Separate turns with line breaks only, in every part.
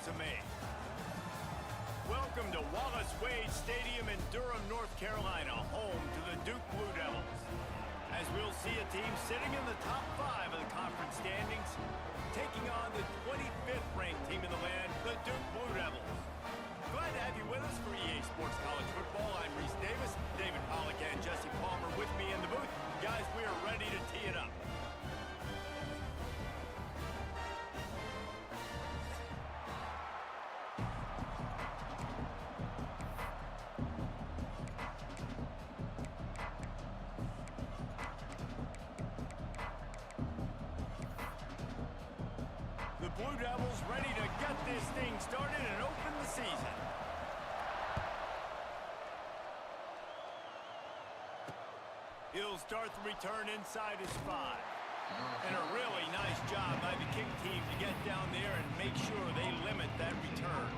USA. Welcome to Wallace Wade Stadium in Durham, North Carolina, home to the Duke Blue Devils. As we'll see a team sitting in the top 5 of the conference standings, taking on the 25th ranked team in the land, the Duke Blue Devils. Glad to have you with us for EA Sports College Football. I'm Reese Davis, David Pollack and Jesse Palmer with me in the booth. Guys, we are ready to tee it up. The Blue Devils ready to get this thing started and open the season. He'll start the return inside his 5. And a really nice job by the kick team to get down there and make sure they limit that return.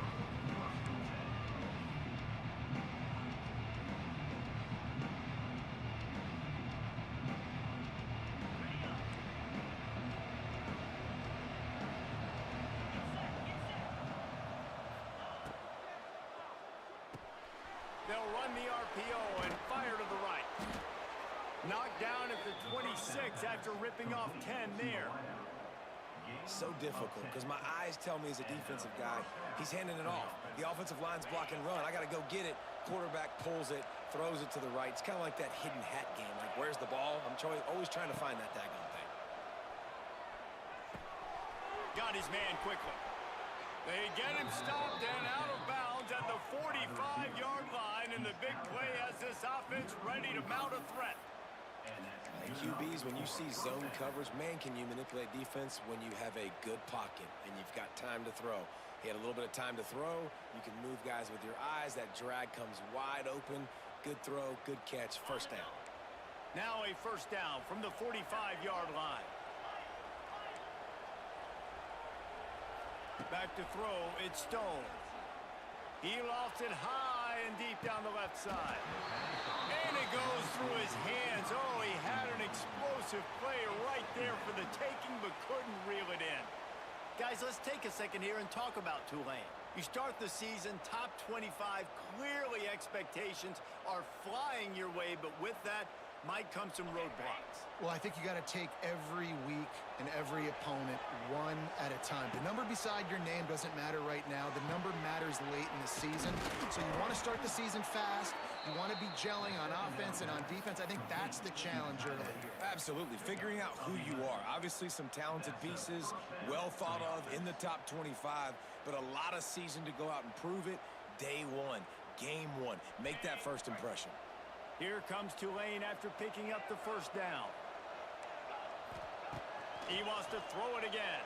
They'll run the RPO and fire to the right. Knocked down at the 26 after ripping off 10 there.
So difficult because my eyes tell me as a defensive guy, he's handing it off. The offensive line's block and run. I got to go get it. Quarterback pulls it, throws it to the right. It's kind of like that hidden hat game. Like, where's the ball? I'm always trying to find that daggone thing.
Got his man quickly. They get him stopped and out of bounds at the 45-yard line, and the big play has this offense ready to mount a threat.
Hey, QBs, when you see zone coverage, man, can you manipulate defense when you have a good pocket and you've got time to throw. He had a little bit of time to throw. You can move guys with your eyes. That drag comes wide open. Good throw, good catch, first down.
Now a first down from the 45-yard line. Back to throw, it's Stone. He lofts it high and deep down the left side. And it goes through his hands. Oh, he had an explosive play right there for the taking, but couldn't reel it in. Guys, let's take a second here and talk about Tulane. You start the season top 25. Clearly expectations are flying your way, but with that might come some roadblocks.
Well, I think you got to take every week and every opponent one at a time. The number beside your name doesn't matter right now. The number matters late in the season. So you want to start the season fast. You want to be gelling on offense and on defense. I think that's the challenge early here.
Absolutely. Figuring out who you are. Obviously some talented pieces, well thought of in the top 25, but a lot of season to go out and prove it. Day one, game one. Make that first impression.
Here comes Tulane after picking up the first down. He wants to throw it again.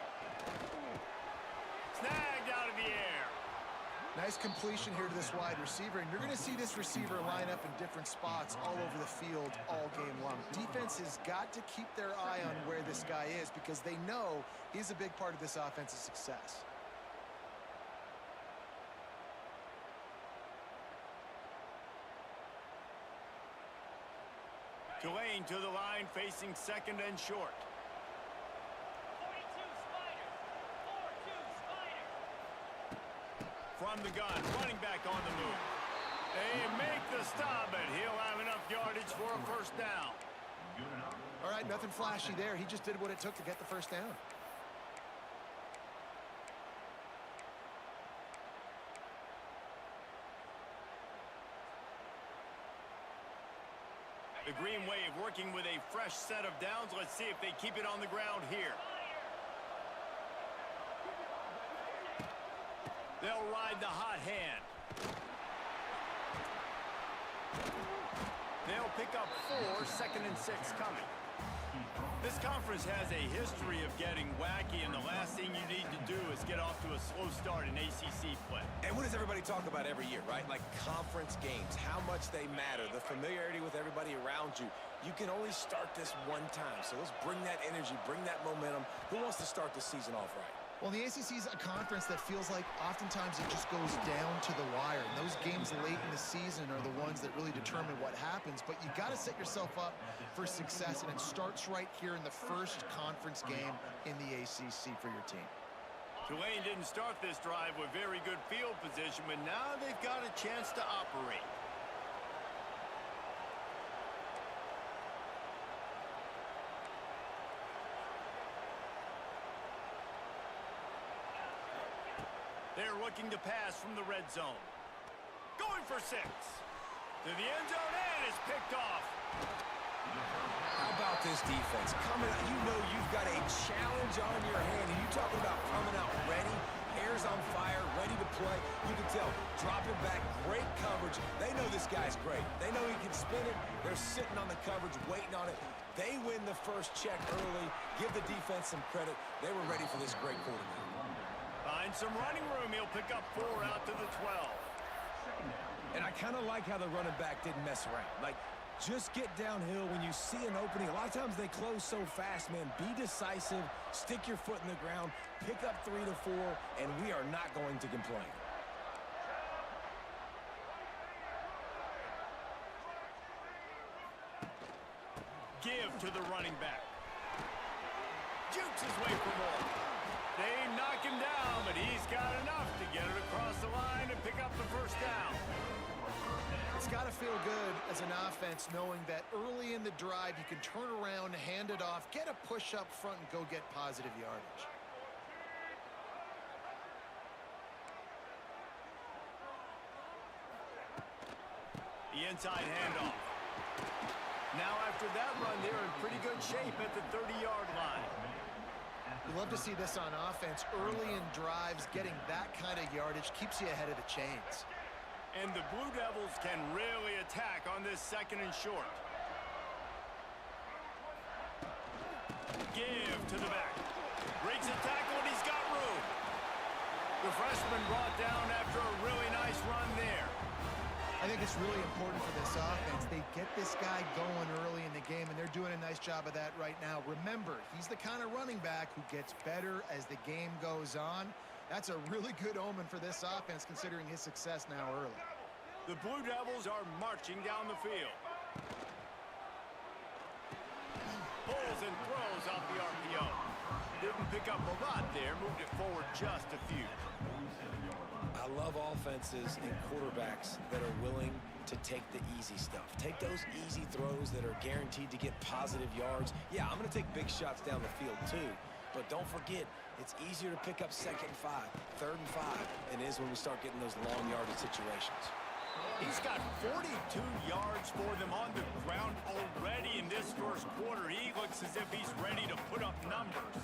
Snagged out of the air.
Nice completion here to this wide receiver, and you're going to see this receiver line up in different spots all over the field all game long. Defense has got to keep their eye on where this guy is because they know he's a big part of this offense's success.
Tulane to the line, facing second and short.
42 Spider. 4-2 Spider.
From the gun, running back on the move. They make the stop, but he'll have enough yardage for a first down.
All right, nothing flashy there. He just did what it took to get the first down.
The Green Wave working with a fresh set of downs. Let's see if they keep it on the ground here. They'll ride the hot hand. They'll pick up 4, second and 6 coming. This conference has a history of getting wacky, and the last thing you need to do is get off to a slow start in ACC play.
And what does everybody talk about every year, right? Like conference games, how much they matter, the familiarity with everybody around you. You can only start this one time, so let's bring that energy, bring that momentum. Who wants to start the season off right?
Well, the ACC is a conference that feels like oftentimes it just goes down to the wire. And those games late in the season are the ones that really determine what happens. But you got to set yourself up for success, and it starts right here in the first conference game in the ACC for your team.
Tulane didn't start this drive with very good field position, but now they've got a chance to operate. They're looking to pass from the red zone. Going for 6. To the end zone, and it's picked off.
How about this defense? Coming out, you know you've got a challenge on your hand, and you talking about coming out ready, hair's on fire, ready to play. You can tell, dropping back, great coverage. They know this guy's great. They know he can spin it. They're sitting on the coverage, waiting on it. They win the first check early. Give the defense some credit. They were ready for this great quarterback.
Find some running room. He'll pick up 4 out to the 12.
And I kind of like how the running back didn't mess around. Like, just get downhill when you see an opening. A lot of times they close so fast, man. Be decisive, stick your foot in the ground, pick up 3 to 4, and we are not going to complain.
Give to the running back. Jukes his way for more. They knock him down, but he's got enough to get it across the line and pick up the first down.
It's got to feel good as an offense knowing that early in the drive you can turn around, hand it off, get a push up front, and go get positive yardage.
The inside handoff. Now after that run, they're in pretty good shape at the 30-yard line.
You love to see this on offense. Early in drives, getting that kind of yardage keeps you ahead of the chains.
And the Blue Devils can really attack on this 2nd and short. Give to the back. Breaks a tackle, and he's got room. The freshman brought down after a really nice run there.
I think it's really important for this offense. They get this guy going early in the game, and they're doing a nice job of that right now. Remember, he's the kind of running back who gets better as the game goes on. That's a really good omen for this offense, considering his success now early.
The Blue Devils are marching down the field. Pulls and throws off the RPO. Didn't pick up a lot there, moved it forward just a few.
I love offenses and quarterbacks that are willing to take the easy stuff. Take those easy throws that are guaranteed to get positive yards. Yeah, I'm going to take big shots down the field too. But don't forget, it's easier to pick up 2nd and 5, 3rd and 5 than it is when we start getting those long yardage situations.
He's got 42 yards for them on the ground already in this first quarter. He looks as if he's ready to put up numbers.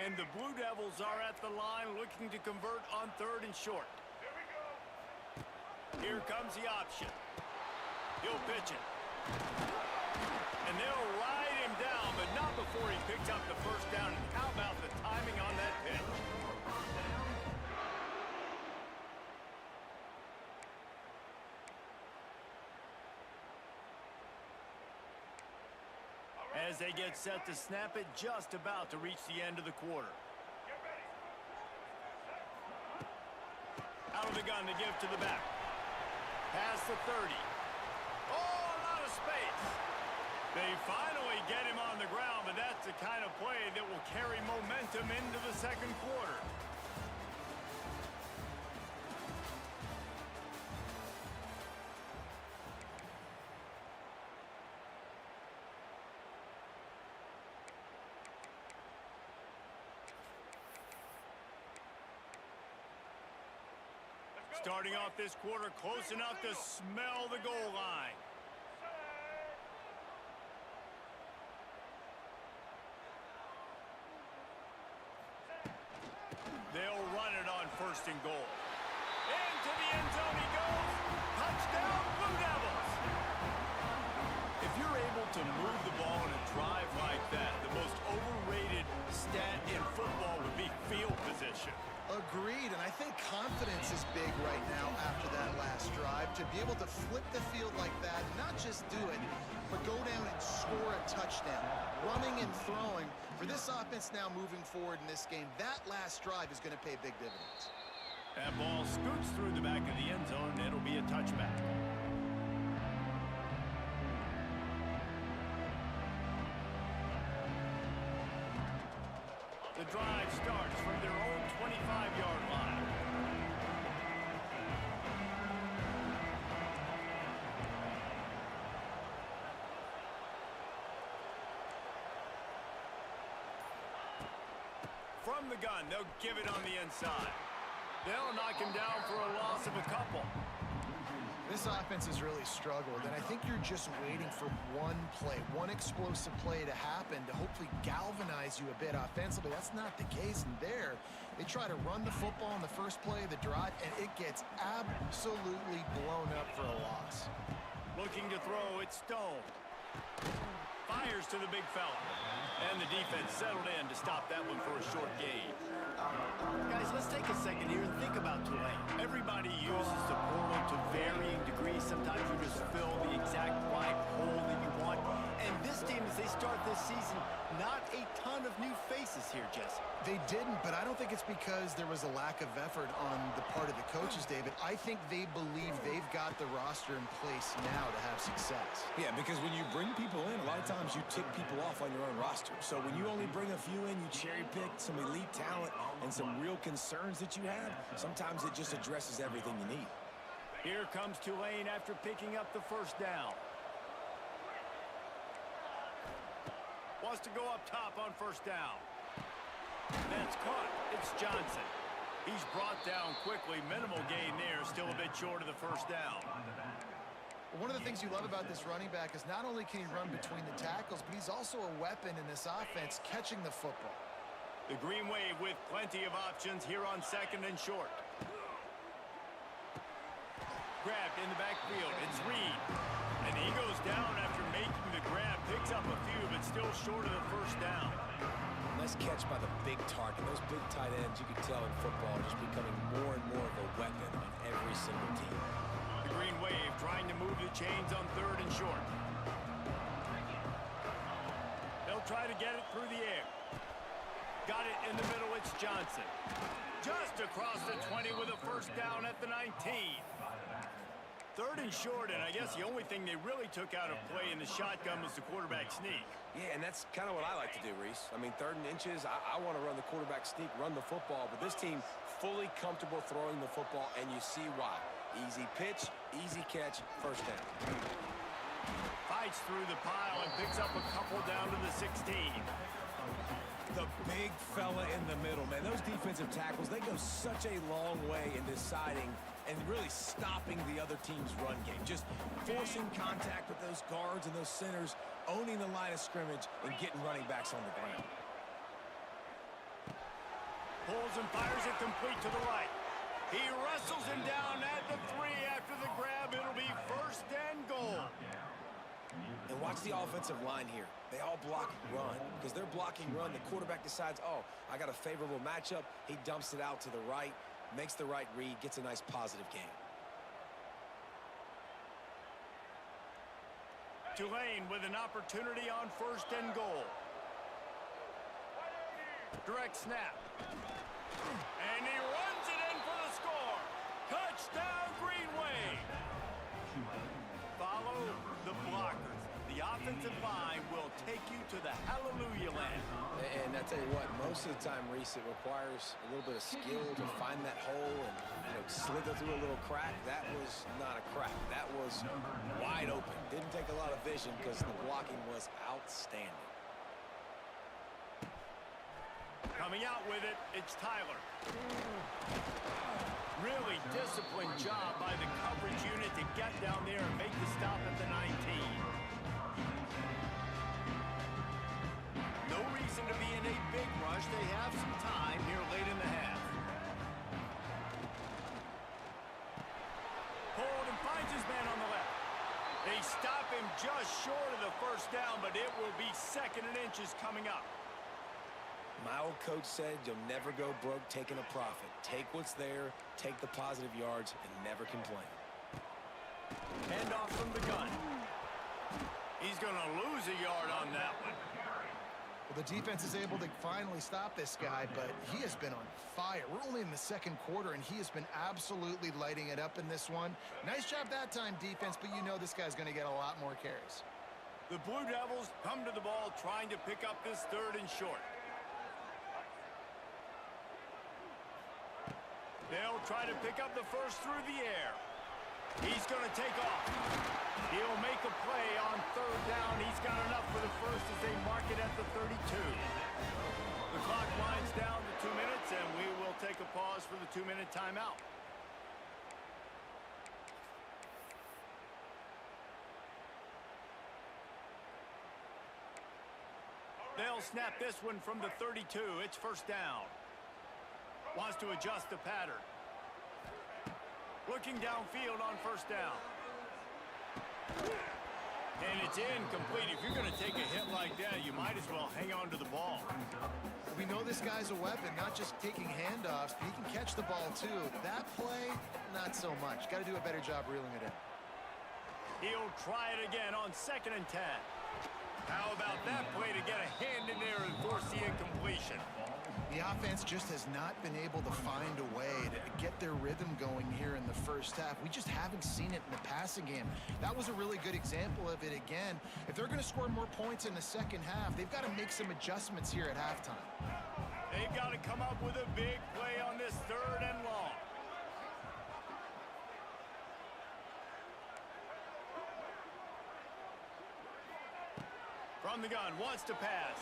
And the Blue Devils are at the line looking to convert on 3rd and short. Here comes the option. He'll pitch it. And they'll ride him down, but not before he picks up the first down. And how about the timing on that pitch? As they get set to snap it, just about to reach the end of the quarter. Out of the gun to give to the back. Past the 30. Oh, a lot of space. They finally get him on the ground, but that's the kind of play that will carry momentum into the 2nd quarter. Starting off this quarter close enough to smell the goal line. They'll run it on 1st and goal. Into the end zone he goes. Touchdown, Blue Devils. If you're able to move the ball in a drive like that, the most overrated stat in football would be field position.
Agreed, and I think confidence is big right now after that last drive. To be able to flip the field like that, not just do it, but go down and score a touchdown. Running and throwing. For this offense now moving forward in this game, that last drive is going to pay big dividends.
That ball scoots through the back of the end zone, and it'll be a touchback. The drive starts from their own 25-yard line. From the gun, they'll give it on the inside. They'll knock him down for a loss of a couple.
This offense has really struggled, and I think you're just waiting for one play, one explosive play to happen to hopefully galvanize you a bit offensively. That's not the case, and there, they try to run the football in the first play of the drive, and it gets absolutely blown up for a loss.
Looking to throw, it's Stone. Fires to the big fella. And the defense settled in to stop that one for a short gain. Guys, let's take a second here and think about Tulane. Everybody uses the portal to varying degrees. Sometimes you just fill the exact right hole that you want. And this team, as they start this season, not a ton of new faces here, Jesse.
They didn't, but I don't think it's because there was a lack of effort on the part of the coaches, David. I think they believe they've got the roster in place now to have success.
Yeah, because when you bring people in, a lot of times you tick people off on your own roster. So when you only bring a few in, you cherry-pick some elite talent and some real concerns that you have, sometimes it just addresses everything you need.
Here comes Tulane after picking up the first down. Wants to go up top on first down. That's caught. It's Johnson. He's brought down quickly. Minimal gain there. Still a bit short of the first down.
One of the things you love about this running back is not only can he run between the tackles, but he's also a weapon in this offense catching the football.
The Green Wave with plenty of options here on second and short. Grabbed in the backfield. It's Reed. And he goes down after making the grab. Picks up a few, but still short of the first down.
Nice catch by the big target. Those big tight ends, you can tell in football, are just becoming more and more of a weapon on every single team.
The Green Wave trying to move the chains on third and short. They'll try to get it through the air. Got it in the middle. It's Johnson. Just across the 20 with a first down at the 19. Third and short, and I guess the only thing they really took out of play in the shotgun was the quarterback sneak.
Yeah, and that's kind of what I like to do, Reese. I mean, third and inches, I want to run the quarterback sneak, run the football, but this team fully comfortable throwing the football, and you see why. Easy pitch, easy catch, first down.
Fights through the pile and picks up a couple down to the 16.
The big fella in the middle, man. Those defensive tackles, they go such a long way in deciding and really stopping the other team's run game. Just forcing contact with those guards and those centers, owning the line of scrimmage, and getting running backs on the ground.
Pulls and fires it complete to the right. He wrestles him down at the 3 after the grab. It'll be first and goal.
And watch the offensive line here. They all block run. Because they're blocking run, the quarterback decides, oh, I got a favorable matchup. He dumps it out to the right, makes the right read, gets a nice positive gain.
Tulane with an opportunity on first and goal. Direct snap. And he runs it in for the score. Touchdown, Green Wave. Follow the blockers. The offensive line will take you to the hallelujah land.
And I tell you what, most of the time, Reese, it requires a little bit of skill to find that hole and slither through a little crack. That was not a crack. That was wide open. Didn't take a lot of vision because the blocking was outstanding.
Coming out with it, it's Tyler. Really disciplined job by the coverage unit to get down there and make the stop at the 19. No reason to be in a big rush. They have some time here late in the half. Hold and finds his man on the left. They stop him just short of the first down, but it will be second and inches coming up.
My old coach said you'll never go broke taking a profit. Take what's there, take the positive yards, and never complain.
Hand off from the gun. He's going to lose a yard on that one.
Well, the defense is able to finally stop this guy, but he has been on fire. We're only in the second quarter, and he has been absolutely lighting it up in this one. Nice job that time, defense, but you know this guy's going to get a lot more carries.
The Blue Devils come to the ball trying to pick up this third and short. They'll try to pick up the first through the air. He's going to take off. He'll make a play on third down. He's got enough for the first as they mark it at the 32. The clock winds down to 2 minutes, and we will take a pause for the 2-minute timeout. They'll snap this one from the 32. It's first down. Wants to adjust the pattern. Looking downfield on first down. And it's incomplete. If you're going to take a hit like that, you might as well hang on to the ball.
We know this guy's a weapon, not just taking handoffs, but he can catch the ball too. That play, not so much. Got to do a better job reeling it in.
He'll try it again on 2nd and 10. How about that play to get a hand in there and force the incompletion?
The offense just has not been able to find a way to get their rhythm going here in the first half. We just haven't seen it in the passing game. That was a really good example of it again. If they're going to score more points in the second half, they've got to make some adjustments here at halftime.
They've got to come up with a big play on this 3rd and long. From the gun, wants to pass.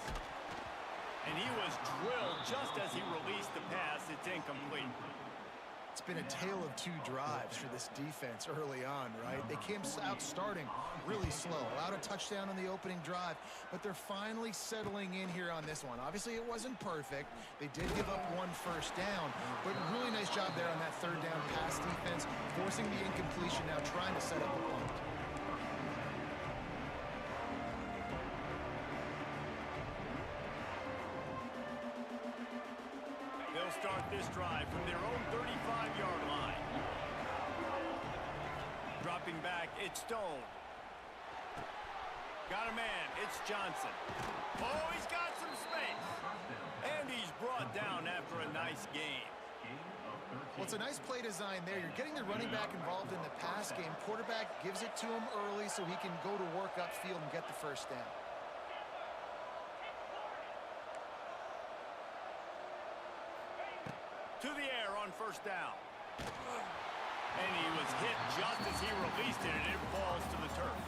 And he was drilled just as he released the pass. It's incomplete.
It's been a tale of 2 drives for this defense early on, right? They came out starting really slow, allowed a touchdown on the opening drive, but they're finally settling in here on this one. Obviously, it wasn't perfect. They did give up 1 first down, but really nice job there on that 3rd down pass defense, forcing the incompletion, now trying to set up the punt.
Start this drive from their own 35-yard line. Dropping back, it's Stone. Got a man, it's Johnson. Oh, he's got some space. And he's brought down after a nice gain.
Well, it's a nice play design there. You're getting the running back involved in the pass game. Quarterback gives it to him early so he can go to work upfield and get the first down.
To the air on first down. And he was hit just as he released it, and it falls to the turf.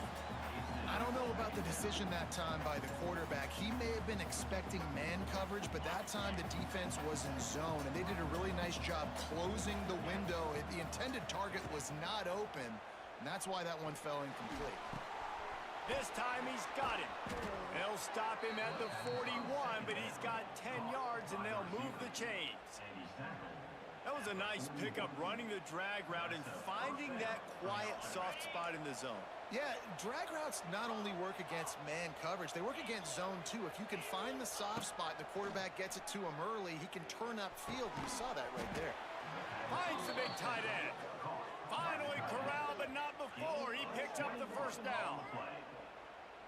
I don't know about the decision that time by the quarterback. He may have been expecting man coverage, but that time the defense was in zone, and they did a really nice job closing the window. The intended target was not open, and that's why that one fell incomplete.
This time he's got him. They'll stop him at the 41, but he's got 10 yards, and they'll move the chains. That was a nice pickup, running the drag route and finding that quiet, soft spot in the zone.
Yeah, drag routes not only work against man coverage, they work against zone too. If you can find the soft spot, the quarterback gets it to him early, he can turn upfield. You saw that right there.
Finds the big tight end. Finally corralled, but not before. He picked up the first down.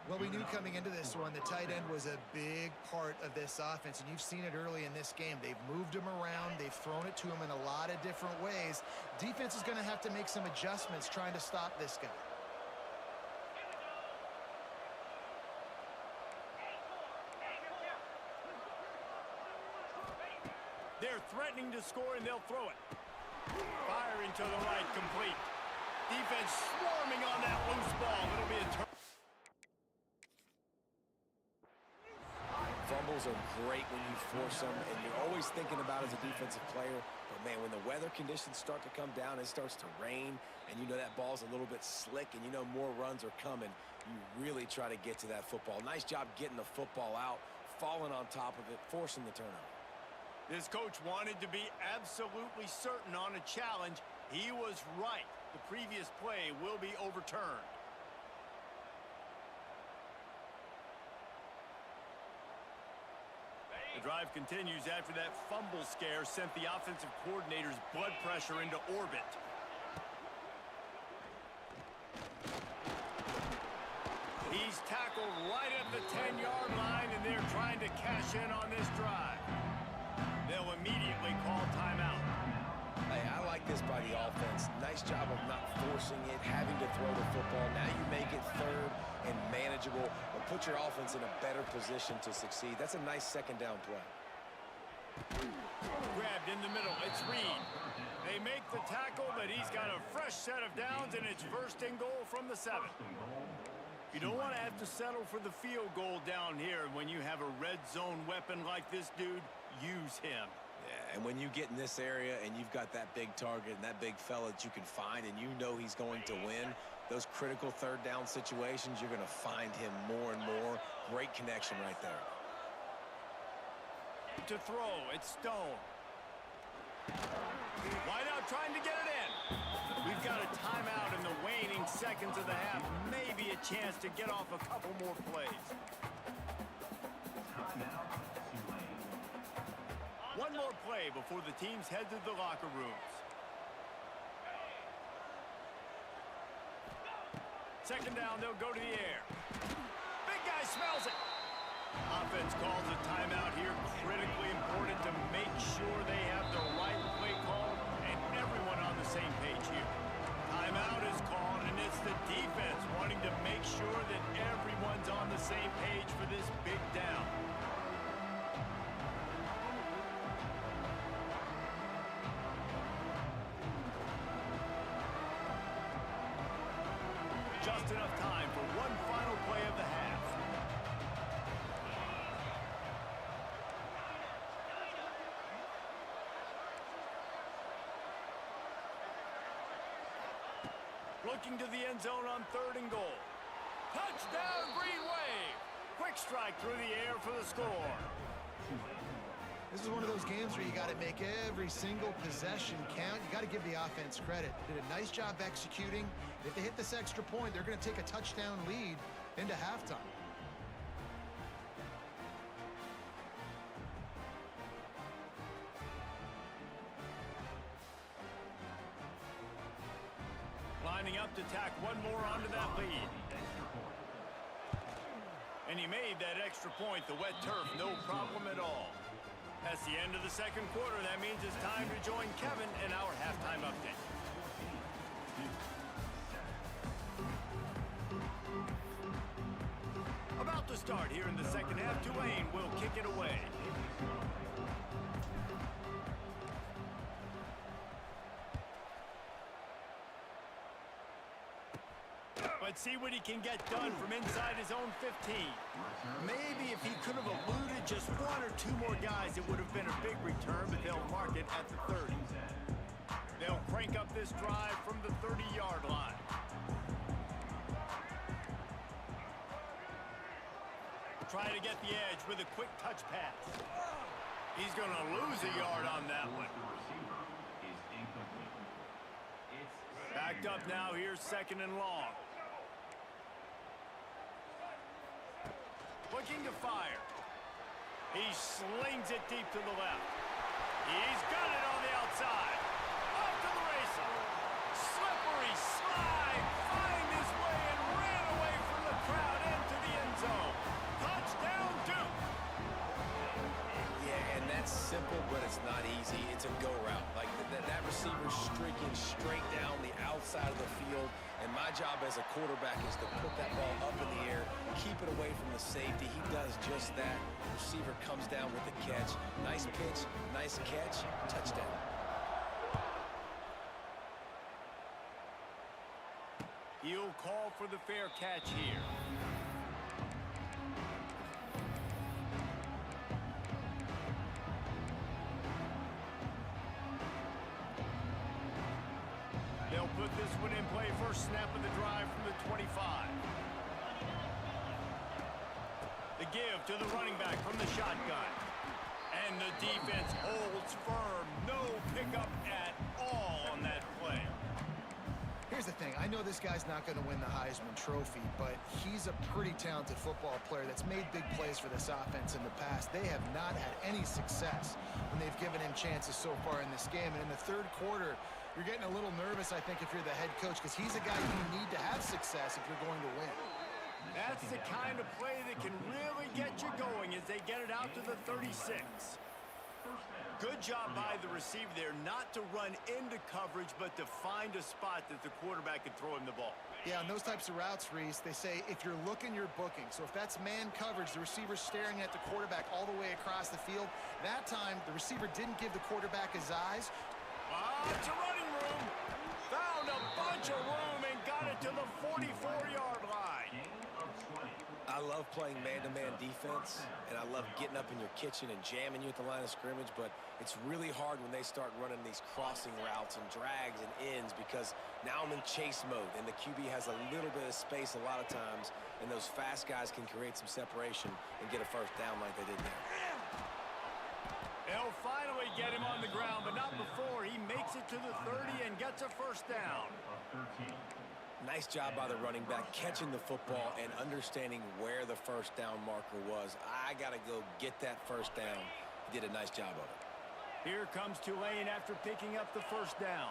Well, we knew coming into this one, the tight end was a big part of this offense, and you've seen it early in this game. They've moved him around. They've thrown it to him in a lot of different ways. Defense is going to have to make some adjustments trying to stop this guy.
They're threatening to score, and they'll throw it. Firing to the right, complete. Defense swarming on that loose ball. It'll be a turn.
Fumbles are great when you force them, and you're always thinking about as a defensive player. But, man, when the weather conditions start to come down, it starts to rain, and you know that ball's a little bit slick, and you know more runs are coming, you really try to get to that football. Nice job getting the football out, falling on top of it, forcing the turnover.
This coach wanted to be absolutely certain on a challenge. He was right. The previous play will be overturned. The drive continues after that fumble scare sent the offensive coordinator's blood pressure into orbit. He's tackled right at the 10-yard line, and they're trying to cash in on this drive. They'll immediately call timeout.
Hey, I like this by the offense. Nice job of not forcing it, having to throw the football. Now you make it third and manageable, or put your offense in a better position to succeed. That's a nice second down play.
Grabbed in the middle. It's Reed. They make the tackle, but he's got a fresh set of downs, and it's first and goal from the 7. You don't want to have to settle for the field goal down here. When you have a red zone weapon like this dude, use him.
Yeah, and when you get in this area and you've got that big target and that big fella that you can find and you know he's going to win, those critical third down situations, you're going to find him more and more. Great connection right there.
To throw, it's Stone. Wide out trying to get it in. We've got a timeout in the waning seconds of the half. Maybe a chance to get off a couple more plays. One more play before the teams head to the locker rooms. Second down, they'll go to the air. Big guy smells it. Offense calls a timeout here. Critically important to make sure they have the right play call and everyone on the same page here. Timeout is called, and it's the defense wanting to make sure that everyone's on the same page for this big down. Just enough time for one final play of the half. Looking to the end zone on 3rd and goal. Touchdown, Green Wave! Quick strike through the air for the score.
This is one of those games where you got to make every single possession count. You got to give the offense credit. Did a nice job executing. If they hit this extra point, they're going to take a touchdown lead into halftime.
Lining up to tack one more onto that lead. And he made that extra point. The wet turf, no problem at all. That's the end of the second quarter. That means it's time to join Kevin in our halftime update. About to start here in the second half. Tulane will kick it away. Let's see what he can get done from inside his own 15. Maybe if he could have eluded just one or two more guys, it would have been a big return, but they'll mark it at the 30. They'll crank up this drive from the 30-yard line. Try to get the edge with a quick touch pass. He's going to lose a yard on that one. Backed up now, here's 2nd and long. Looking to fire. He slings it deep to the left. He's got it on the outside. Off to the races. Slippery slide. Find his way and ran away from the crowd into the end zone. Touchdown, Duke.
Yeah, and that's simple, but it's not easy. It's a go route. Like that receiver streaking straight down the outside of the field. And my job as a quarterback is to put that ball up in the air, keep it away from the safety. He does just that. Receiver comes down with the catch. Nice pitch, nice catch, touchdown.
He'll call for the fair catch here. They'll put this one in play. First snap of the drive from the 25. The give to the running back from the shotgun. And the defense holds firm. No pickup at all on that play.
Here's the thing. I know this guy's not going to win the Heisman Trophy, but he's a pretty talented football player that's made big plays for this offense in the past. They have not had any success when they've given him chances so far in this game. And in the 3rd quarter, you're getting a little nervous, I think, if you're the head coach, because he's a guy you need to have success if you're going to win.
That's the kind of play that can really get you going as they get it out to the 36. Good job by the receiver there not to run into coverage, but to find a spot that the quarterback can throw him the ball.
Yeah, on those types of routes, Reese, they say if you're looking, you're booking. So if that's man coverage, the receiver's staring at the quarterback all the way across the field. That time, the receiver didn't give the quarterback his eyes.
It's a running room. Found a bunch of room and got it to the 44-yard line.
I love playing man-to-man defense, and I love getting up in your kitchen and jamming you at the line of scrimmage, but it's really hard when they start running these crossing routes and drags and ends because now I'm in chase mode, and the QB has a little bit of space a lot of times, and those fast guys can create some separation and get a first down like they did there.
They'll finally get him on the ground, but not before he makes it to the 30 and gets a first down.
Nice job by the running back catching the football and understanding where the first down marker was. I got to go get that first down. He did a nice job of it.
Here comes Tulane after picking up the first down.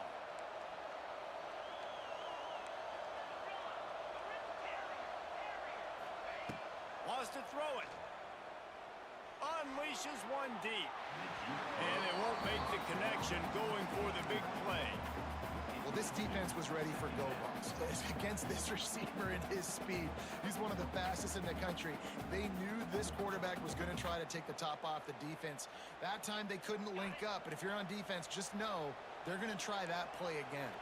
Wants to throw it. Unleashes one deep. And it won't make the connection going for the big play.
Well, this defense was ready for go balls. Against this receiver and his speed, he's one of the fastest in the country. They knew this quarterback was going to try to take the top off the defense. That time they couldn't link up, but if you're on defense, just know they're going to try that play again.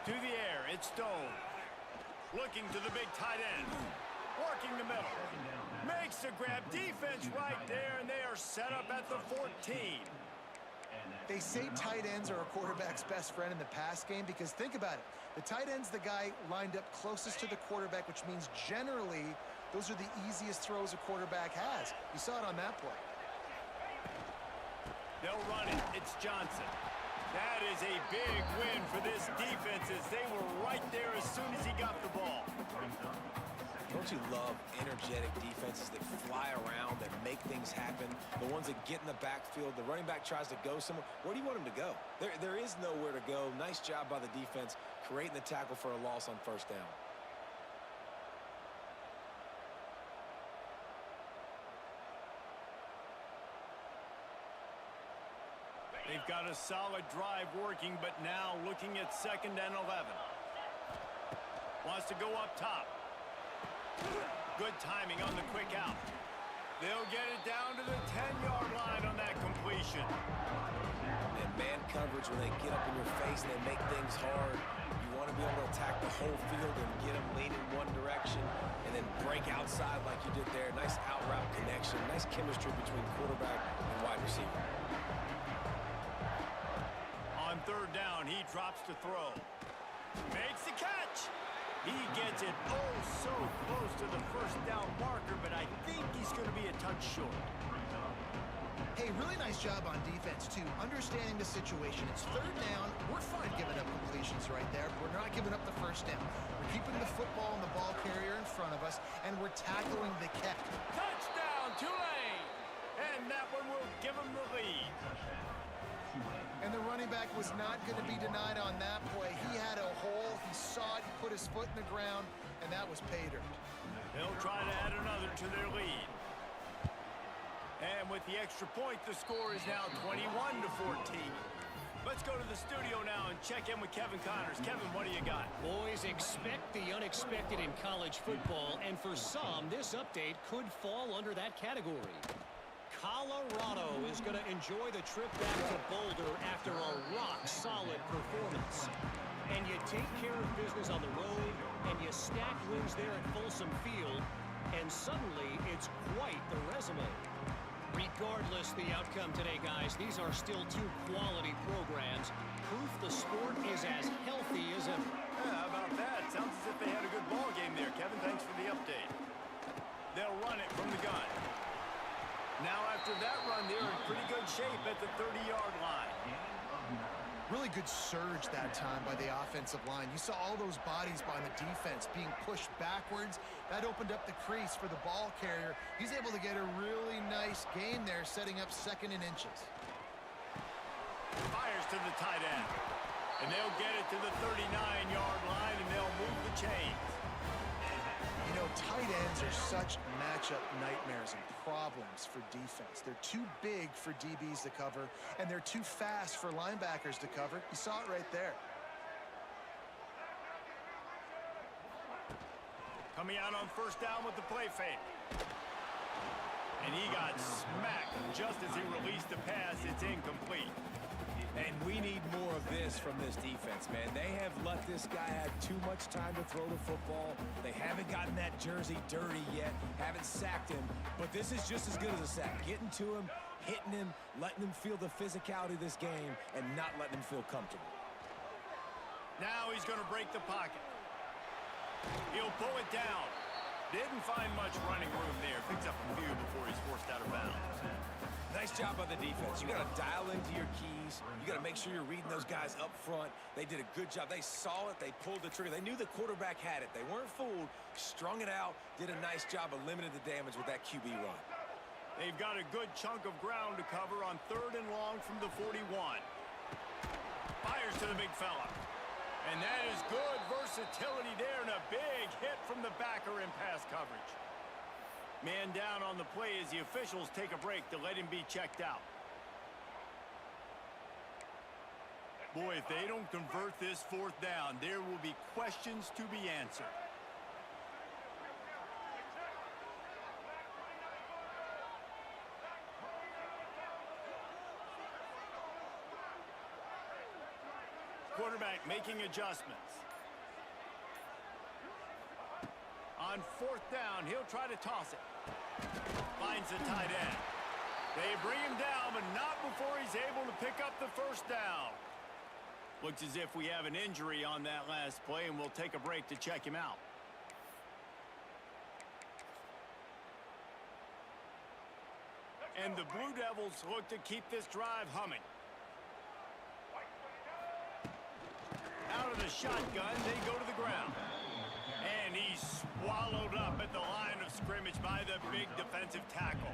To the air, it's Stone. Looking to the big tight end. Working the middle. Makes the grab. Defense right there, and they are set up at the 14.
They say tight ends are a quarterback's best friend in the pass game because think about it. The tight end's the guy lined up closest to the quarterback, which means generally those are the easiest throws a quarterback has. You saw it on that play.
They'll run it. It's Johnson. That is a big win for this defense as they were right there as soon as he got the ball.
Don't you love energetic defenses that fly around, that make things happen? The ones that get in the backfield, the running back tries to go somewhere. Where do you want him to go? There is nowhere to go. Nice job by the defense creating the tackle for a loss on first down.
They've got a solid drive working, but now looking at 2nd and 11. Wants to go up top. Good timing on the quick out. They'll get it down to the 10-yard line on that completion.
And man coverage, when they get up in your face and they make things hard, you want to be able to attack the whole field and get them leaning one direction and then break outside like you did there. Nice out route connection. Nice chemistry between quarterback and wide receiver.
On 3rd down, he drops to throw. Makes the catch. He gets it so close to the first down marker, but I think he's going to be a touch short.
Hey, really nice job on defense, too. Understanding the situation. It's 3rd down. We're fine giving up completions right there. We're not giving up the first down. We're keeping the football and the ball carrier in front of us, and we're tackling the catch.
Touchdown, Tulane! And that one will give him the lead.
And the running back was not going to be denied on that play. He had a hole. He saw it. He put his foot in the ground, and that was pay dirt.
They'll try to add another to their lead. And with the extra point, the score is now 21-14. Let's go to the studio now and check in with Kevin Connors. Kevin, what do you got?
Boys, expect the unexpected in college football, and for some, this update could fall under that category. Colorado is going to enjoy the trip back to Boulder after a rock-solid performance. And you take care of business on the road, and you stack wins there at Folsom Field, and suddenly it's quite the resume. Regardless the outcome today, guys, these are still 2 quality programs. Proof the sport is as healthy as ever.
Yeah, how about that? Sounds as if they had a good ball game there, Kevin. Thanks for the update. They'll run it from the gun. Now after that run, they're in pretty good shape at the 30-yard line.
Really good surge that time by the offensive line. You saw all those bodies by the defense being pushed backwards. That opened up the crease for the ball carrier. He's able to get a really nice gain there, setting up 2nd and inches.
Fires to the tight end. And they'll get it to the 39-yard line, and they'll move the chains.
You know, tight ends are such matchup nightmares and problems for defense. They're too big for DBs to cover, and they're too fast for linebackers to cover. You saw it right there.
Coming out on first down with the play fake. And he got smacked just as he released the pass. It's incomplete.
And we need more of this from this defense, man. They have let this guy have too much time to throw the football. They haven't gotten that jersey dirty yet, haven't sacked him, but this is just as good as a sack. Getting to him, hitting him, letting him feel the physicality of this game, and not letting him feel comfortable.
Now he's going to break the pocket. He'll pull it down. Didn't find much running room there. Picks up a few before he's forced out of bounds.
Nice job by the defense. You got to dial into your keys. You got to make sure you're reading those guys up front. They did a good job. They saw it. They pulled the trigger. They knew the quarterback had it. They weren't fooled. Strung it out. Did a nice job of limiting the damage with that QB run.
They've got a good chunk of ground to cover on 3rd and long from the 41. Fires to the big fella. And that is good versatility there, and a big hit from the backer in pass coverage. Man down on the play as the officials take a break to let him be checked out. Boy, if they don't convert this 4th down, there will be questions to be answered. Quarterback making adjustments. On 4th down, he'll try to toss it. Finds the tight end. They bring him down, but not before he's able to pick up the 1st down. Looks as if we have an injury on that last play, and we'll take a break to check him out. And the Blue Devils look to keep this drive humming. Out of the shotgun, they go to the ground. And he's swallowed up at the line of scrimmage by the big defensive tackle.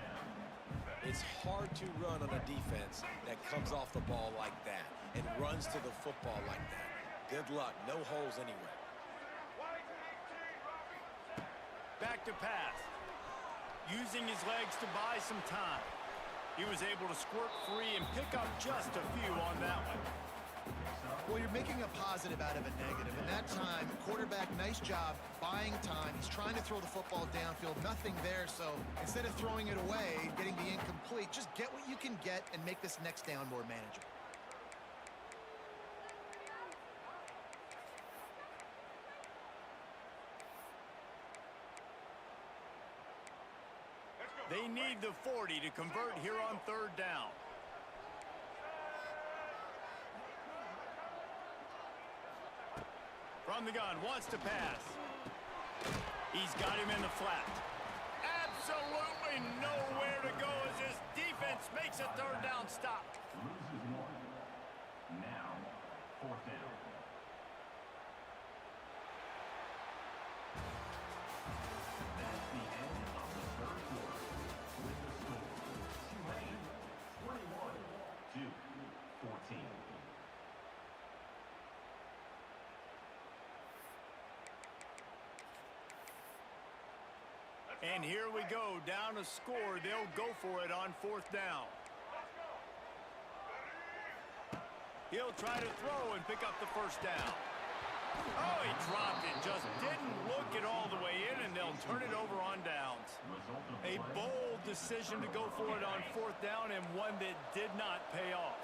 It's hard to run on a defense that comes off the ball like that and runs to the football like that. Good luck. No holes anywhere.
Back to pass. Using his legs to buy some time. He was able to squirt free and pick up just a few on that one.
Well, you're making a positive out of a negative. And that time, quarterback, nice job buying time. He's trying to throw the football downfield. Nothing there. So instead of throwing it away, getting the incomplete, just get what you can get and make this next down more manageable.
They need the 40 to convert here on 3rd down. From the gun, wants to pass. He's got him in the flat. Absolutely nowhere to go as his defense makes a 3rd down stop.
Now, 4th down. That's the end of the 3rd quarter. With the score, Tulane 21-14.
And here we go, down a score. They'll go for it on 4th down. He'll try to throw and pick up the 1st down. Oh, he dropped it. Just didn't look it all the way in, and they'll turn it over on downs. A bold decision to go for it on 4th down, and one that did not pay off.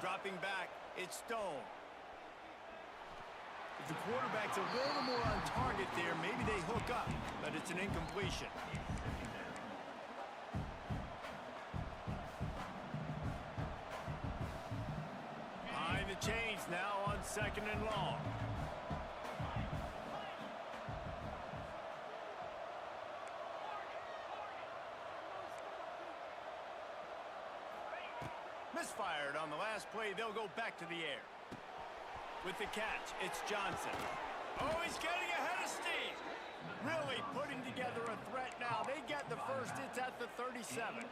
Dropping back, it's Stone. If the quarterback's a little more on target there, maybe they hook up, but it's an incompletion. Behind the chains now on 2nd and long. Misfired on the last play. They'll go back to the air. With the catch, it's Johnson. Oh, he's getting ahead of steam. Really putting together a threat now. They get the first. It's at the 37.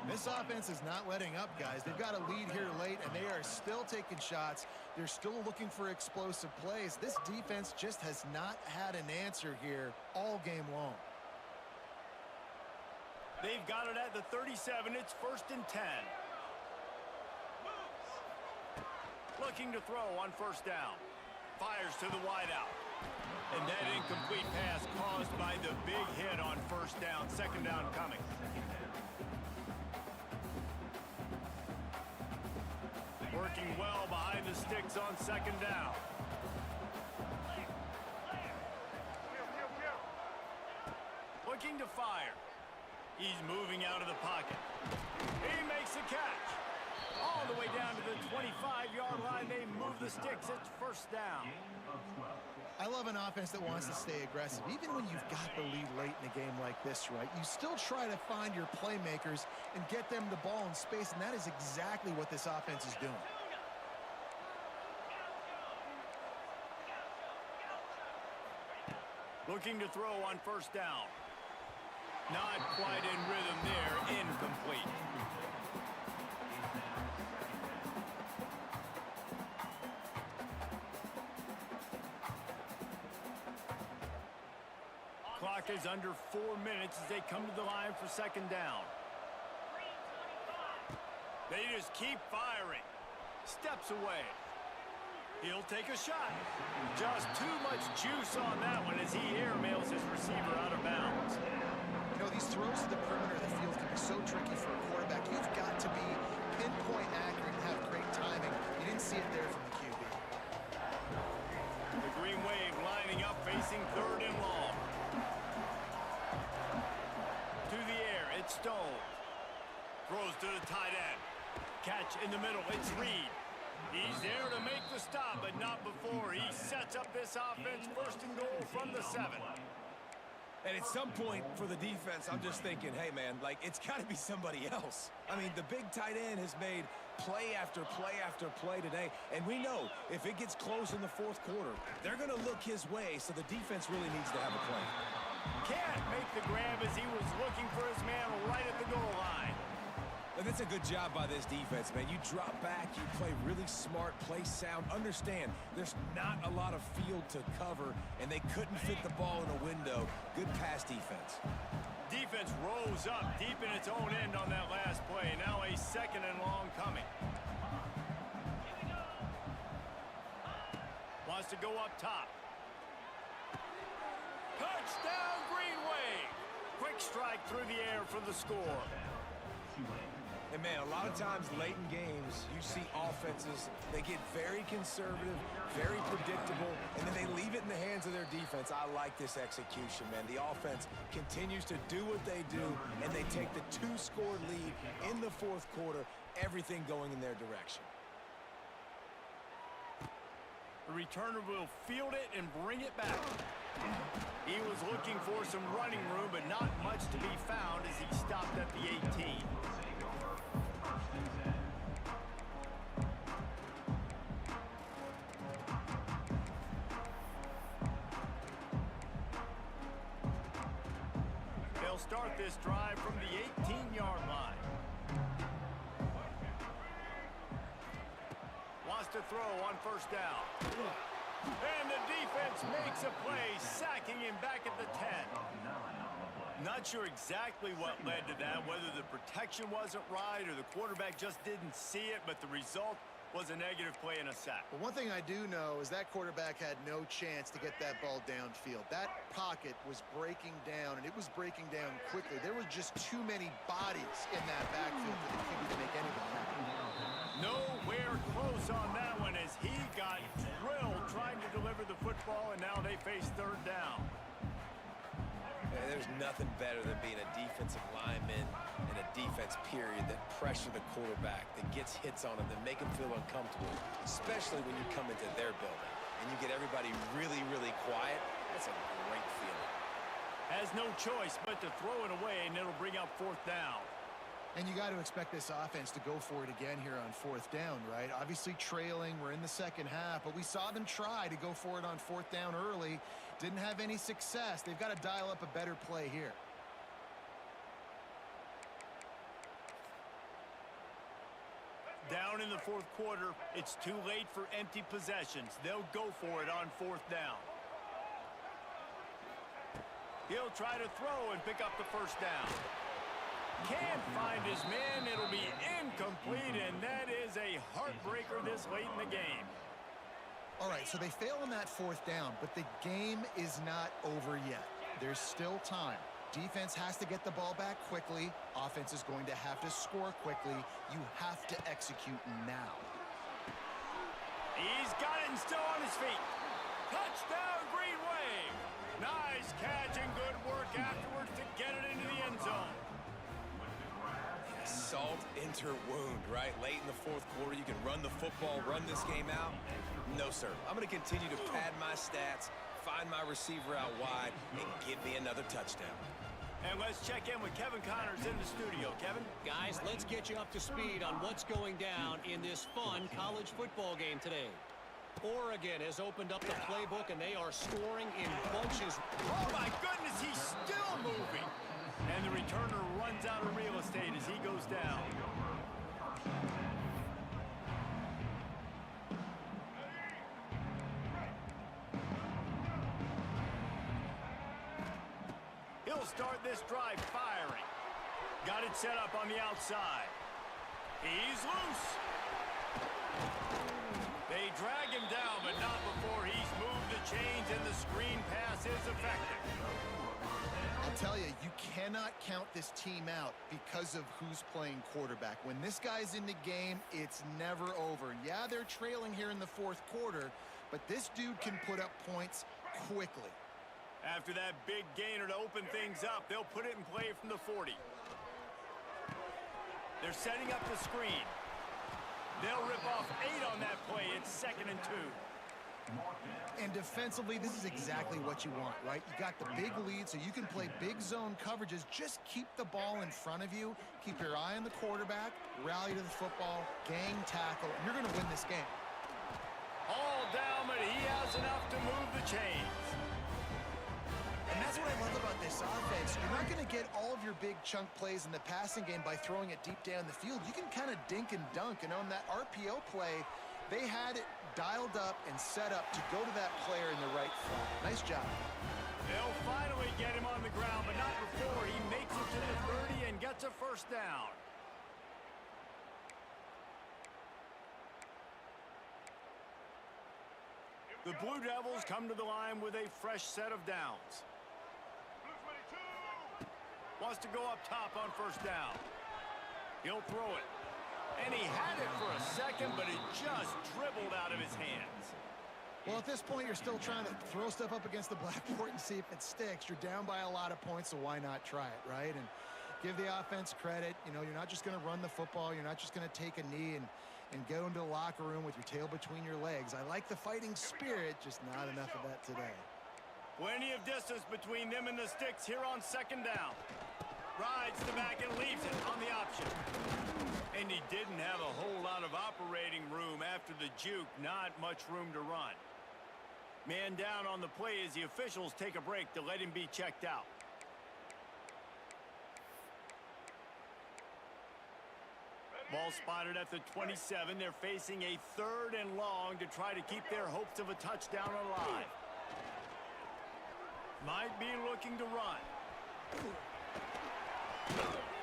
This offense is not letting up, guys. They've got a lead here late, and they are still taking shots. They're still looking for explosive plays. This defense just has not had an answer here all game long.
They've got it at the 37. It's 1st and 10. Looking to throw on 1st down. Fires to the wideout. And that incomplete pass caused by the big hit on 1st down. 2nd down coming. Working well behind the sticks on 2nd down. Looking to fire. He's moving out of the pocket. He makes a catch. All the way down to the 25-yard line. They move the sticks. It's 1st down.
I love an offense that wants to stay aggressive. Even when you've got the lead late in a game like this, right, you still try to find your playmakers and get them the ball in space, and that is exactly what this offense is doing.
Looking to throw on 1st down. Not quite in rhythm there. Incomplete. Clock is under 4 minutes as they come to the line for 2nd down. They just keep firing. Steps away. He'll take a shot. Just too much juice on that one as he airmails his receiver out of bounds.
You know, these throws to the perimeter of the field can be so tricky for a quarterback. You've got to be pinpoint accurate and have great timing. You didn't see it there from the QB.
The Green Wave lining up, facing 3rd and long. To the air, it's Stone. Throws to the tight end. Catch in the middle, it's Reed. He's there to make the stop, but not before. He sets up this offense 1st and goal from the 7.
And at some point for the defense, I'm just thinking, hey, man, like, it's got to be somebody else. I mean, the big tight end has made play after play after play today, and we know if it gets close in the 4th quarter, they're going to look his way, so the defense really needs to have a play.
Can't make the grab as he was looking for his man right at the goal line.
And that's a good job by this defense, man. You drop back, you play really smart, play sound. Understand, there's not a lot of field to cover, and they couldn't fit the ball in a window. Good pass defense.
Defense rose up deep in its own end on that last play. Now a 2nd and long coming. Wants to go up top. Touchdown, Green Wave. Quick strike through the air for the score.
And, man, a lot of times late in games, you see offenses, they get very conservative, very predictable, and then they leave it in the hands of their defense. I like this execution, man. The offense continues to do what they do, and they take the 2-score lead in the 4th quarter, everything going in their direction.
The returner will field it and bring it back. He was looking for some running room, but not much to be found as he stopped at the 18. They'll start this drive from the 18-yard line. Wants to throw on 1st down. And the defense makes a play, sacking him back at the 10. Not sure exactly what led to that, whether the protection wasn't right or the quarterback just didn't see it, but the result was a negative play and a sack.
But one thing I do know is that quarterback had no chance to get that ball downfield. That pocket was breaking down, and it was breaking down quickly. There were just too many bodies in that backfield for the QB to make anything happen.
Nowhere close on that one as he got drilled trying to deliver the football, and now they face 3rd down.
And there's nothing better than being a defensive lineman and a defense period that pressure the quarterback, that gets hits on him, that make him feel uncomfortable, especially when you come into their building and you get everybody really, really quiet. That's a great feeling.
Has no choice but to throw it away, and it'll bring up 4th down.
And you got to expect this offense to go for it again here on fourth down, right? Obviously trailing, we're in the second half, but we saw them try to go for it on fourth down early. Didn't have any success. They've got to dial up a better play here.
Down in the fourth quarter, it's too late for empty possessions. They'll go for it on fourth down. He'll try to throw and pick up the first down. Can't find his man. It'll be incomplete, and that is a heartbreaker this late in the game.
All right, so they fail on that fourth down, but the game is not over yet. There's still time. Defense has to get the ball back quickly. Offense is going to have to score quickly. You have to execute now.
He's got it and still on his feet. Touchdown, Green Wave. Nice catch and good work afterwards to get it into the end zone.
Salt into wound, right? Late in the fourth quarter, you can run the football, run this game out. No, sir. I'm going to continue to pad my stats, find my receiver out wide, and give me another touchdown.
And let's check in with Kevin Connors in the studio. Kevin?
Guys, let's get you up to speed on what's going down in this fun college football game today. Oregon has opened up the playbook, and they are scoring in bunches.
Oh, my goodness, he's still moving. And the returner runs out of real estate as he goes down. He'll start this drive firing. Got it set up on the outside. He's loose. They drag him down, but not before he's moved the chains, and the screen pass is effective.
I'll tell you, you cannot count this team out because of who's playing quarterback. When this guy's in the game, it's never over. Yeah, they're trailing here in the fourth quarter, but this dude can put up points quickly.
After that big gainer to open things up, they'll put it in play from the 40. They're setting up the screen. They'll rip off 8 on that play. It's 2nd and 2.
And defensively, this is exactly what you want, right? You got the big lead, so you can play big zone coverages. Just keep the ball in front of you. Keep your eye on the quarterback. Rally to the football. Gang tackle. And you're going to win this game.
All down, but he has enough to move the chains.
And that's what I love about this offense. You're not going to get all of your big chunk plays in the passing game by throwing it deep down the field. You can kind of dink and dunk. And on that RPO play, they had it dialed up and set up to go to that player in the right flat. Nice job.
They'll finally get him on the ground, but not before he makes it to the 30 and gets a first down. The Blue Devils come to the line with a fresh set of downs. Wants to go up top on first down. He'll throw it. And he had it for a second, but it just dribbled out of his hands.
Well, at this point, you're still trying to throw stuff up against the blackboard and see if it sticks. You're down by a lot of points, so why not try it, right? And give the offense credit. You know, you're not just going to run the football. You're not just going to take a knee and go into the locker room with your tail between your legs. I like the fighting spirit, just not enough of that today.
Plenty of distance between them and the sticks here on second down. Rides the back and leaves it on the option. And he didn't have a whole lot of operating room after the juke. Not much room to run. Man down on the play as the officials take a break to let him be checked out. Ball spotted at the 27. They're facing a 3rd and long to try to keep their hopes of a touchdown alive. Might be looking to run.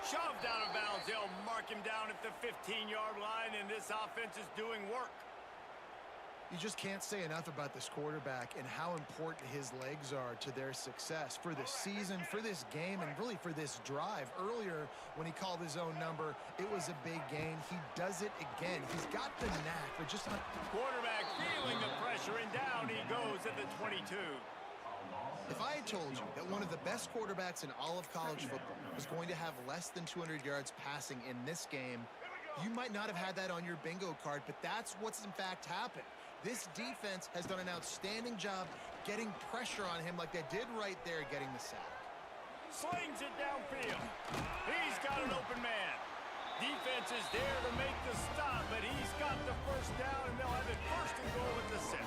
Shoved out of bounds. They'll mark him down at the 15-yard line, and this offense is doing work.
You just can't say enough about this quarterback and how important his legs are to their success for the season, for this game, and really for this drive. Earlier, when he called his own number, it was a big gain. He does it again. He's got the knack, but just not...
Quarterback feeling the pressure, and down he goes at the 22.
If I had told you that one of the best quarterbacks in all of college football was going to have less than 200 yards passing in this game, you might not have had that on your bingo card, but that's what's in fact happened. This defense has done an outstanding job getting pressure on him like they did right there getting the sack.
Slings it downfield. He's got an open man. Defense is there to make the stop, but he's got the first down, and they'll have it first and goal at the 6.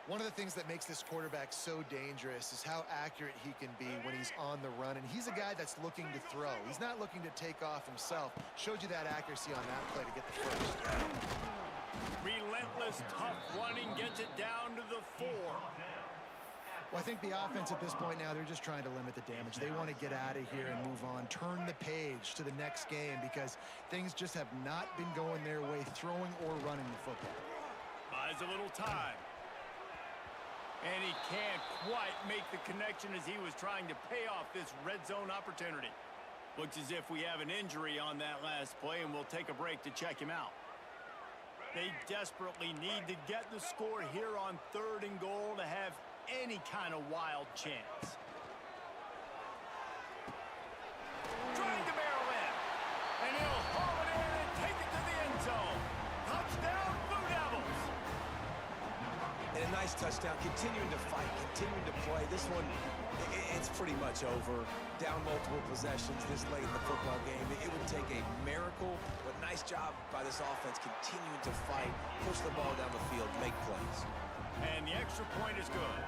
One of the things that makes this quarterback so dangerous is how accurate he can be when he's on the run. And he's a guy that's looking to throw. He's not looking to take off himself. Showed you that accuracy on that play to get the first.
Relentless, tough running gets it down to the 4.
Well, I think the offense at this point now, they're just trying to limit the damage. They want to get out of here and move on, turn the page to the next game because things just have not been going their way, throwing or running the football.
Buys a little time. And he can't quite make the connection as he was trying to pay off this red zone opportunity. Looks as if we have an injury on that last play, and we'll take a break to check him out. They desperately need to get the score here on 3rd and goal to have any kind of wild chance. Trying to barrel in. And he'll haul it in and take it to the end zone. Touchdown, Blue Devils.
And a nice touchdown, continuing to fight, continuing to play. This one, it's pretty much over. Down multiple possessions this late in the football game. It would take a miracle, but nice job by this offense continuing to fight, push the ball down the field, make plays.
And the extra point is good.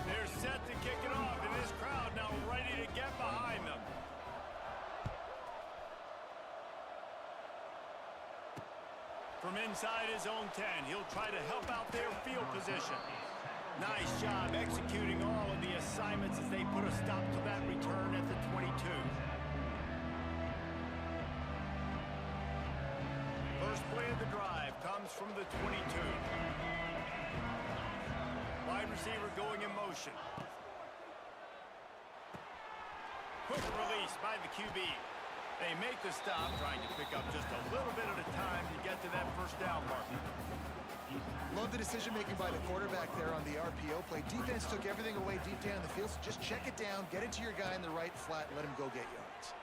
They're set to kick it off, and this crowd now ready to get behind them. From inside his own 10, he'll try to help out their field position. Nice job executing all of the assignments as they put a stop to that return at the 22. First play of the drive comes from the 22. Wide receiver going in motion. Quick release by the QB. They make the stop, trying to pick up just a little bit at a time to get to that first down mark.
Love the decision-making by the quarterback there on the RPO play. Defense took everything away deep down the field, so just check it down, get it to your guy in the right flat, and let him go get yards.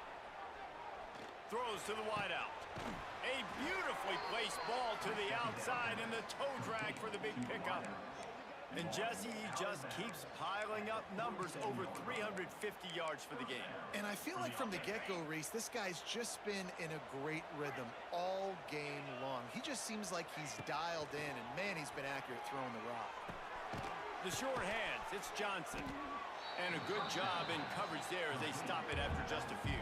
Throws to the wideout. A beautifully placed ball to the outside, and the toe drag for the big pickup. And Jesse just keeps piling up numbers over 350 yards for the game.
And I feel like from the get-go, Reese, this guy's just been in a great rhythm all game long. He just seems like he's dialed in, and man, he's been accurate throwing the rock.
The short hands, it's Johnson. And a good job in coverage there as they stop it after just a few.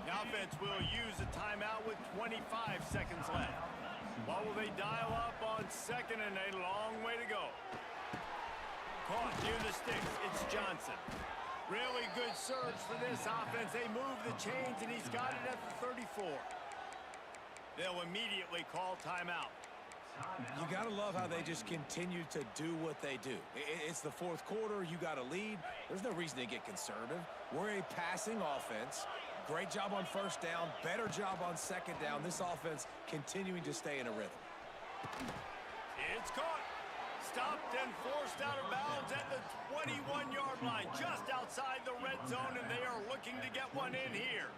The offense will use a timeout with 25 seconds left. What will they dial up on 2nd and a long way to go? Caught near the sticks. It's Johnson. Really good surge for this offense. They move the chains, and he's got it at the 34. They'll immediately call timeout.
You got to love how they just continue to do what they do. It's the 4th quarter. You got a lead. There's no reason to get conservative. We're a passing offense. Great job on 1st down. Better job on 2nd down. This offense continuing to stay in a rhythm.
It's caught. Stopped and forced out of bounds at the 21-yard line, just outside the red zone, and they are looking to get one in here.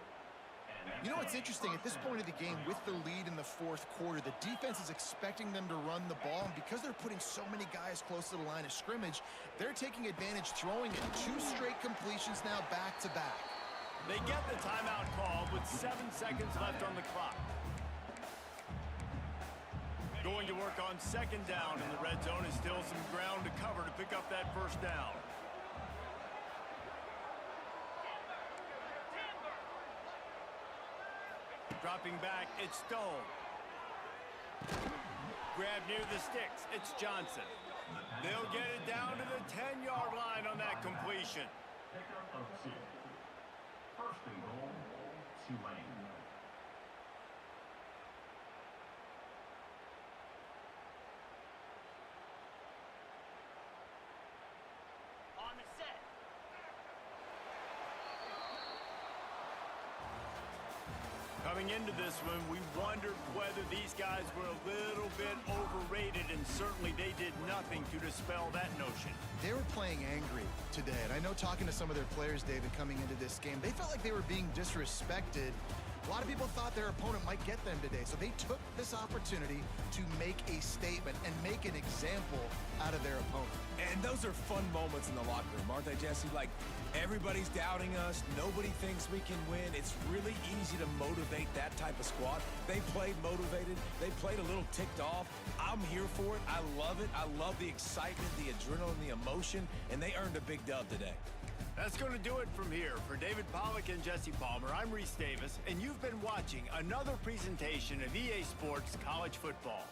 You know what's interesting? At this point of the game, with the lead in the 4th quarter, the defense is expecting them to run the ball, and because they're putting so many guys close to the line of scrimmage, they're taking advantage, throwing it 2 straight completions now back-to-back.
They get the timeout called with 7 seconds left on the clock. Going to work on 2nd down in the red zone, and still some ground to cover to pick up that first down. Dropping back, it's Stone. Grab near the sticks, it's Johnson. They'll get it down to the 10-yard line on that completion.
Pickup of 2. 1st and goal, Tulane.
On the set.
Coming into this one, we wondered whether these guys were a little bit overrated, and certainly they did nothing to dispel that notion.
They were playing angry today, and I know talking to some of their players, David, coming into this game, they felt like they were being disrespected. A lot of people thought their opponent might get them today, so they took this opportunity to make a statement and make an example out of their opponent.
And those are fun moments in the locker room, aren't they, Jesse? Like, everybody's doubting us. Nobody thinks we can win. It's really easy to motivate that type of squad. They played motivated. They played a little ticked off. I'm here for it. I love it. I love the excitement, the adrenaline, the emotion, and they earned a big dub today.
That's going to do it from here. For David Pollack and Jesse Palmer, I'm Reese Davis, and you've been watching another presentation of EA Sports College Football.